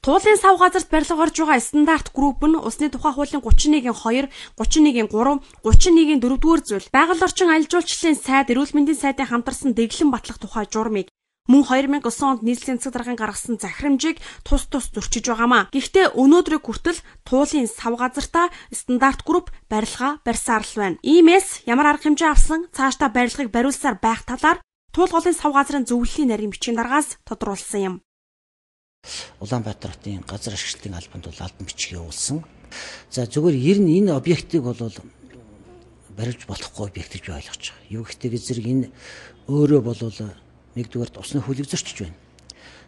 Туулын сав газарт барилга орж байгаа стандарт групп нь усны тухай хуулийн 31.2, 31.3, 31.4-р зүйл. Байгаль орчин аялал жуулчлалын сайд, эрүүл мэндийн сайдын хамтарсан дэглэм батлах тухай журмыг мөн 2009 онд нийслэлийн засаг даргын гаргасан захирамжийг тус зөрчиж байгаамаа. Гэхдээ өнөөдрийг хүртэл туулын сав газартаа стандарт групп барилга барьсаар л байна. Иймээс ямар арга хэмжээ авсан цаашдаа барилгыг бариулсаар байх талаар Туул голын сав газрын зөвлөлийн нарийн бичгийн даргаас тодруулсан юм. Улаанбаатар хотын газар ашиглалтын албанд бол албан бичиг явуулсан. За зүгээр ер нь энэ объектыг бол барилж болохгүй объект гэж ойлгож байгаа. Юу гэхтэйг зэрэг энэ өөрөө бол нэгдүгээрт усны хөлөг зөрчиж байна.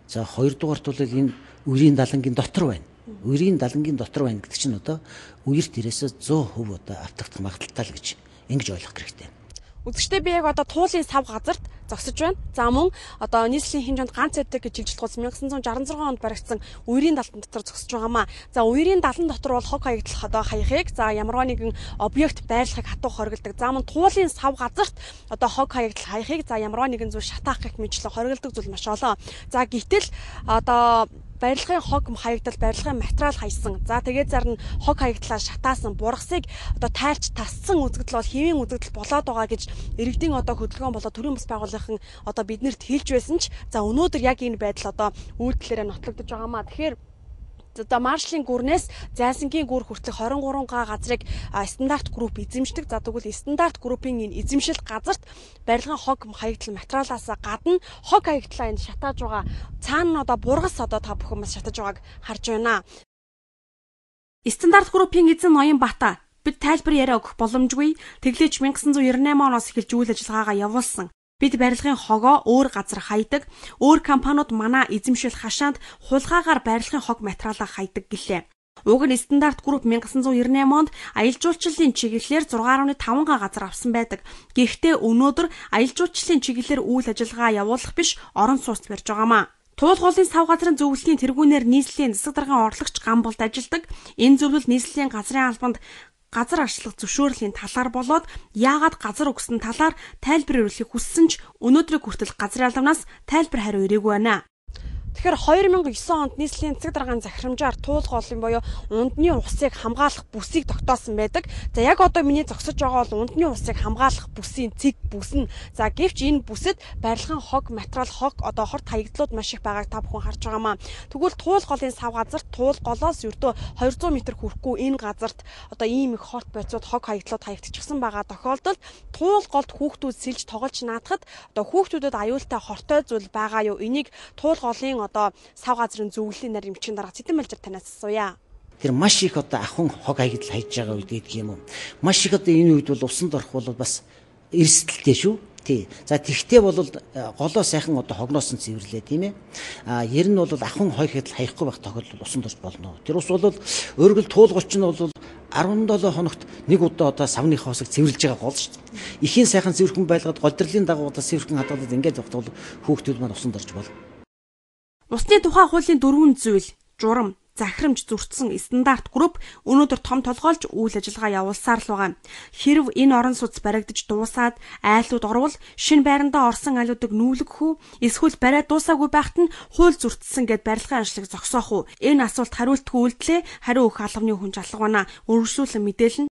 За хоёрдугаарт бол энэ үрийн далангийн дотор байна. Үрийн далангийн дотор байна гэдэг чинь одоо үерт ирээсээ 100% автагдах магадaltaй л гэж ингэж ойлгох хэрэгтэй. Үзэгчдээ би яг одоо туулын сав газарт зогсож байна. За мөн одоо нийслэлийн хэмжээнд ганц эдэг гэж жилжилт гол 1966 онд баригдсан үерийн далан дотор зогсож байгаамаа. За үерийн далан дотор бол хог хаягдлах одоо хаяхыг за ямарваа нэгэн объект байрлахыг хатуух хоригддаг. За мөн туулын сав газарт одоо хог хаягдлах хаяхыг за ямарваа нэгэн зүйл шатаах гэх мэтлэн хоригддаг зүйл маш олон. За гэтэл одоо барилгын хог хаягдал, барилгын материал хаясан. За тэгээд зарна хог хаягдлаа шатаасан бургасыг одоо тайлч тассан үзэгдэл бол хэвийн үзэгдэл болоод байгаа гэж иргэдийн одоо хөдөлгөөн болоод төрийн бас байгууллагын одоо биднэрт хэлж байсан ч за өнөөдөр яг энэ байдал одоо үйлдэлээрээ нотлогдож байгаамаа. Тэгэхээр одоо маршалын гүрнээс зайсангийн гүр хүртэлх 23 га газрыг стандарт групп эзэмшдэг. За тэгвэл стандарт группийн энэ эзэмшил газарт барилгын хог хаягдал материалаас гадна хог хаягдлаа энэ шатааж байгаа цаана одоо бургас одоо та бүхэн бас шатаж байгааг харж байна. Стандарт группийн эзэн Ноёнбаатар бид тайлбар яриа өгөх боломжгүй. Тэглэж 1998 оноос эхэлж үйл ажиллагаагаа явуулсан. Бид барилгын хогоо өөр газар хаядаг, өөр компаниуд манай эзэмшил хашаанд хулгаагаар барилгын хог материалаа хаядаг гэлээ. Уг нь стандарт групп 1998 онд аялал жуулчлалын чиглэлээр 6.5 га газар авсан байдаг. Гэхдээ өнөөдөр аялал жуулчлалын чиглэлээр үйл ажиллагаа явуулах биш, орон сууц барьж байгаамаа. Туул голын сав газрын зөвлөлийн тэргүүнээр нийслэлийн засаг даргын орлогч гамболд ажилладаг. Энэ зөвлөл нийслэлийн газрын албанд газар арчлах зөвшөөрлийн талаар болоод яагаад газар өгсөн талаар тайлбар өгөхийг хүссэн ч өнөөдрийг хүртэл газрын албанаас тайлбар хариу ирээгүй байна. Тэгэхээр 2009 онд нийслэлийн засаг даргын захирамжаар туул голын буюу ундны усыг хамгаалах бүсийг тогтоосон байдаг. За яг одоо миний зогсож байгаа бол ундны усыг хамгаалах бүсийн цэг бүс нь. За гэвч энэ бүсэд барилгын хог материал хог одоо хорт хаягдлууд маш их байгааг та бүхэн харж байгаамаа. Тэгвэл туул голын сав газарт туул голоос ердөө 200 м хүрэхгүй энэ газарт одоо ийм их хорт байцууд хог хаягдлууд хаягдчихсан байгаа тохиолдолд туул голд хүүхдүүд сэлж тоглож наадахад одоо хүүхдүүдэд аюултай хортой зүйл байгаа юу? Энийг туул голын одоо сав газрын зөвлөлийн нарийн бичгийн дарга Цэдэн Балжир танаас асууя. Тэр маш их одоо ахын хог хаягдал хайж байгаа үед гэдэг юм уу? Маш их одоо энэ үед бол усанд орох бол бас эрсдэлтэй шүү. Тий. За тэгтээ бол голоо сайхан одоо хогноос нь цэвэрлээ тийм ээ. Ер нь бол ахын хог хаягдал хаяхгүй байх тохиолдол усанд орж болно. Тэр ус бол өргөл туулгач нь бол 17 хоногт нэг удаа одоо савны хоосыг цэвэрлж байгаа гол шүү дээ. Ихийн сайхан цэвэрхэн байлгаад голдрлын дагуу одоо цэвэрхэн хадгалаад ингээд явах бол хүүхдүүд маань усанд орж болно. Усны тухай хуулийн 4 зүйл журам, захирамж зөрчсөн стандарт групп өнөөдөр том толгойлж үйл ажиллагаа явуулсаар л байгаа. Хэрв энэ орон сууц баригдаж дуусаад айлууд орвол шинэ байрандаа орсон айлуудыг нүүлгэх үү? Эсвэл бариа дуусаагүй байхад нь хууль зөрчсөн гэд барилгын ажлыг зогсоох уу? Энэ асуулт хариултгүй үйлдэлээ хариу өгөх албаны хүн жалга байна. Үргэлжлүүлэн мэдээлнэ.